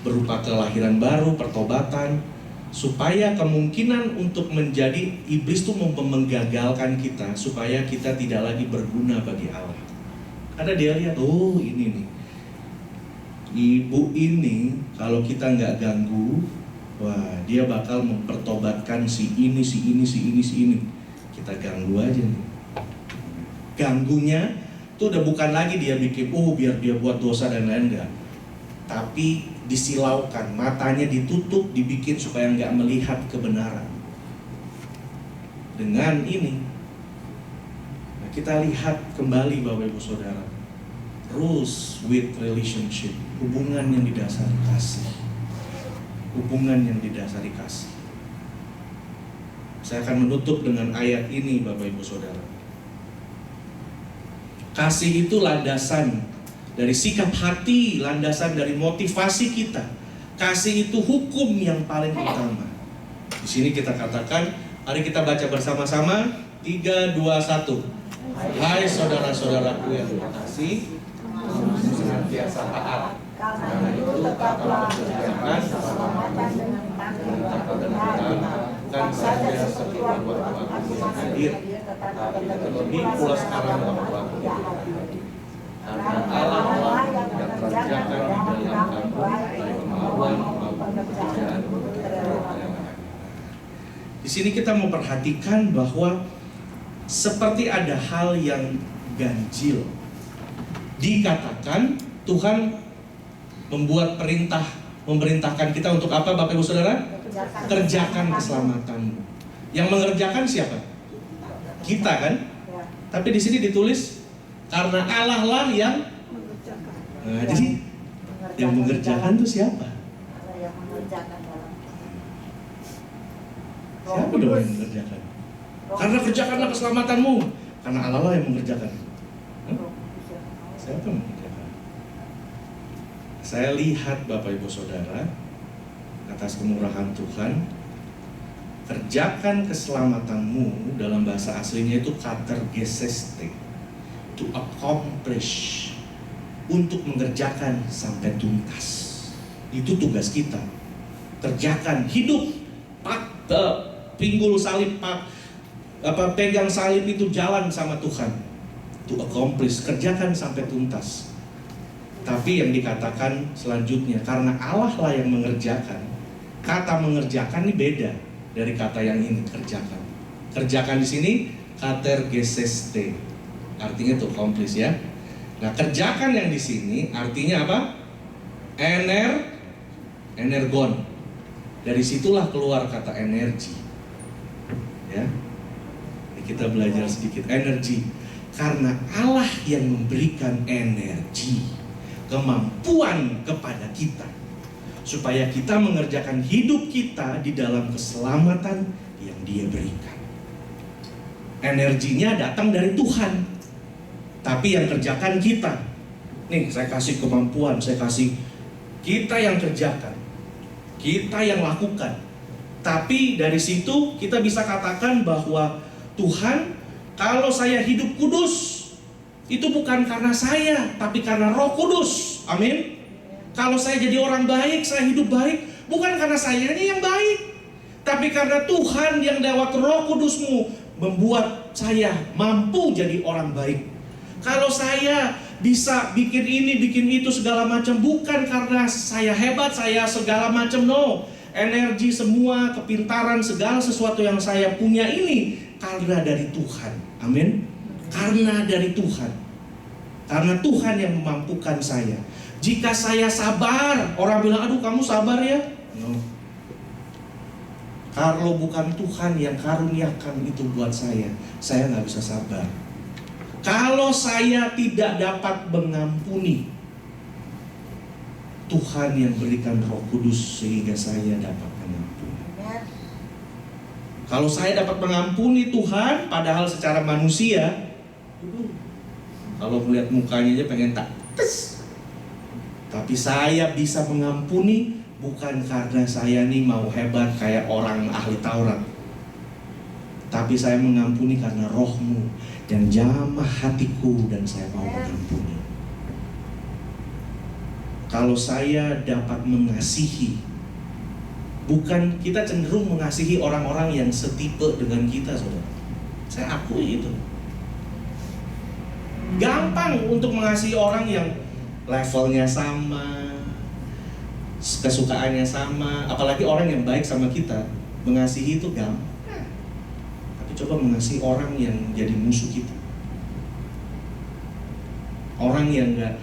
Berupa kelahiran baru, pertobatan, supaya kemungkinan untuk menjadi iblis tuh menggagalkan kita, supaya kita tidak lagi berguna bagi Allah. Karena dia lihat, oh ini nih, ibu ini kalau kita nggak ganggu, wah dia bakal mempertobatkan si ini. Kita ganggu aja nih. Ganggunya itu udah bukan lagi dia bikin biar dia buat dosa dan lain enggak, tapi disilaukan, matanya ditutup, dibikin supaya enggak melihat kebenaran. Dengan ini kita lihat kembali Bapak Ibu Saudara, rules with relationship, hubungan yang didasari kasih, hubungan yang didasari kasih. Saya akan menutup dengan ayat ini Bapak Ibu Saudara. Kasih itu landasan dari sikap hati, landasan dari motivasi kita. Kasih itu hukum yang paling utama. Di sini kita katakan, mari kita baca bersama-sama. 3, 2, 1. Hai saudara-saudaraku yang terkasih, senantiasa taat. Karena itu tetaplah mengerjakan keselamatan dengan dan saja seperti waktu aku hadir, tetapi terlebih pula sekarang waktu aku karena Allah yang mengerjakan di dalam kamu baik kemauan maupun pekerjaan. Di sini kita memperhatikan bahwa seperti ada hal yang ganjil. Dikatakan Tuhan membuat perintah, memerintahkan kita untuk apa Bapak Ibu Saudara? Kerjakan keselamatanmu. Yang mengerjakan siapa? Kita kan? Tapi di sini ditulis karena Allah lah yang jadi yang mengerjakan itu siapa? Siapa dong yang mengerjakan? Karena kerjakanlah keselamatanmu. Karena Allah lah yang mengerjakan. Siapa yang mengerjakan? Saya lihat Bapak Ibu Saudara, atas kemurahan Tuhan, kerjakan keselamatanmu dalam bahasa aslinya itu katergeseste, to accomplish, untuk mengerjakan sampai tuntas. Itu tugas kita. Kerjakan, hidup, pinggul salib, pegang salib itu jalan sama Tuhan. To accomplish, kerjakan sampai tuntas. Tapi yang dikatakan selanjutnya, karena Allah lah yang mengerjakan. Kata mengerjakan ini beda dari kata yang ini, kerjakan. Kerjakan di sini katergeseste, artinya to accomplish ya. Nah, kerjakan yang di sini artinya apa? Energon. Dari situlah keluar kata energi. Ya. Ini kita belajar sedikit energi. Karena Allah yang memberikan energi, kemampuan kepada kita, supaya kita mengerjakan hidup kita di dalam keselamatan yang Dia berikan. Energinya datang dari Tuhan, tapi yang kerjakan kita. Nih, saya kasih kemampuan, saya kasih, kita yang kerjakan, kita yang lakukan. Tapi dari situ kita bisa katakan bahwa Tuhan, kalau saya hidup kudus, itu bukan karena saya, tapi karena Roh Kudus. Amin. Kalau saya jadi orang baik, saya hidup baik, bukan karena saya ini yang baik, tapi karena Tuhan yang lewat Roh Kudus-Mu membuat saya mampu jadi orang baik. Kalau saya bisa bikin ini, bikin itu segala macam, bukan karena saya hebat, saya segala macam, no. Energi semua, kepintaran, segala sesuatu yang saya punya ini karena dari Tuhan. Amin. Karena dari Tuhan. Karena Tuhan yang memampukan saya. Jika saya sabar, orang bilang, aduh kamu sabar ya. No. Kalau bukan Tuhan yang karuniakan itu buat saya nggak bisa sabar. Kalau saya tidak dapat mengampuni, Tuhan yang berikan Roh Kudus sehingga saya dapat mengampuni. Kalau saya dapat mengampuni Tuhan, padahal secara manusia, kalau melihat mukanya aja pengen tak tes. Tapi saya bisa mengampuni bukan karena saya nih mau hebat kayak orang ahli Taurat, tapi saya mengampuni karena Roh-Mu yang jamah hatiku dan saya mau mengampuni. Kalau saya dapat mengasihi, bukan kita cenderung mengasihi orang-orang yang setipe dengan kita, saudara. Saya akui itu. Gampang untuk mengasihi orang yang levelnya sama, kesukaannya sama, apalagi orang yang baik sama kita. Mengasihi itu gampang. Tapi coba mengasihi orang yang jadi musuh kita, orang yang enggak.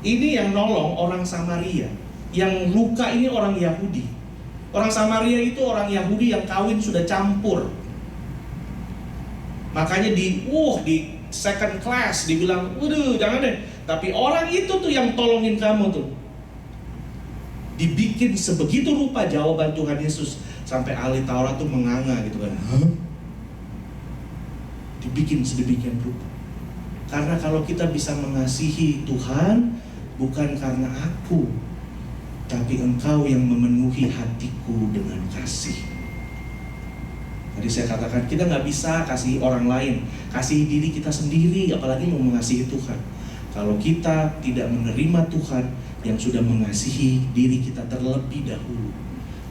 Ini yang nolong orang Samaria, yang luka ini orang Yahudi. Orang Samaria itu orang Yahudi yang kawin sudah campur. Makanya di second class dibilang, waduh jangan deh. Tapi orang itu tuh yang tolongin kamu tuh. Dibikin sebegitu rupa jawaban Tuhan Yesus sampai ahli Taurat tuh menganga gitu kan. Dibikin sedemikian rupa. Karena kalau kita bisa mengasihi Tuhan, bukan karena aku, tapi Engkau yang memenuhi hatiku dengan kasih. Tadi saya katakan kita nggak bisa kasih orang lain, kasih diri kita sendiri, apalagi mau mengasihi Tuhan. Kalau kita tidak menerima Tuhan yang sudah mengasihi diri kita terlebih dahulu,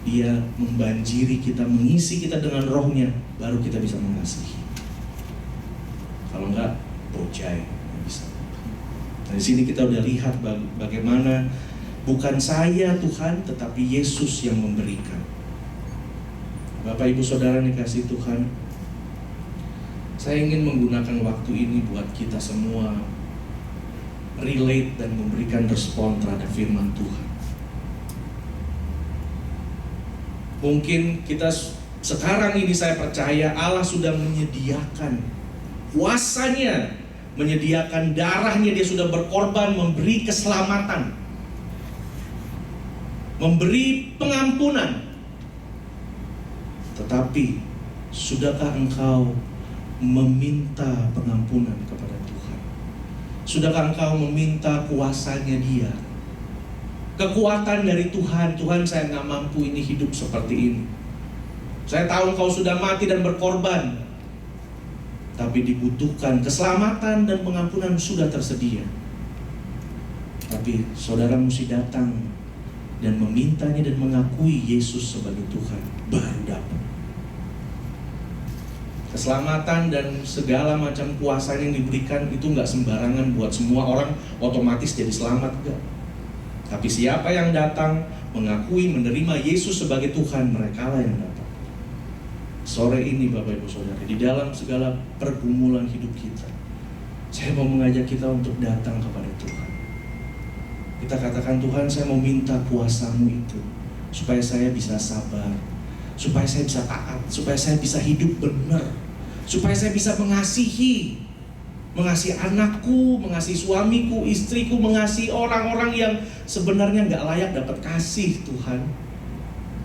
Dia membanjiri kita, mengisi kita dengan Roh-Nya, baru kita bisa mengasihi. Kalau enggak, bocai, nggak bisa. Nah, di sini kita udah lihat bagaimana bukan saya Tuhan, tetapi Yesus yang memberikan. Bapak Ibu Saudara dikasih Tuhan, saya ingin menggunakan waktu ini buat kita semua relate dan memberikan respon terhadap firman Tuhan. Mungkin kita sekarang ini, saya percaya Allah sudah menyediakan kuasanya, menyediakan darahnya, Dia sudah berkorban memberi keselamatan, memberi pengampunan. Tetapi sudahkah engkau meminta pengampunan kepada Tuhan? Sudahkah engkau meminta kuasanya Dia? Kekuatan dari Tuhan. Tuhan, saya gak mampu ini hidup seperti ini. Saya tahu engkau sudah mati dan berkorban, tapi dibutuhkan keselamatan dan pengampunan sudah tersedia. Tapi saudara mesti datang dan memintanya dan mengakui Yesus sebagai Tuhan, baru dapat. Keselamatan dan segala macam kuasa yang diberikan itu nggak sembarangan buat semua orang otomatis jadi selamat, enggak. Tapi siapa yang datang mengakui menerima Yesus sebagai Tuhan, mereka lah yang dapat. Sore ini Bapak Ibu Saudara, di dalam segala pergumulan hidup kita, saya mau mengajak kita untuk datang kepada Tuhan. Kita katakan, Tuhan, saya mau minta kuasa-Mu itu supaya saya bisa sabar, supaya saya bisa taat, supaya saya bisa hidup benar, supaya saya bisa mengasihi anakku, mengasihi suamiku, istriku, mengasihi orang-orang yang sebenarnya nggak layak dapat kasih Tuhan.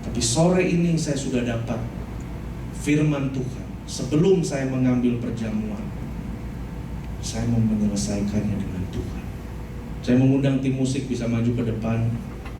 Tapi sore ini saya sudah dapat firman Tuhan. Sebelum saya mengambil perjamuan, saya mau menyelesaikannya dengan Tuhan. Saya mengundang tim musik bisa maju ke depan.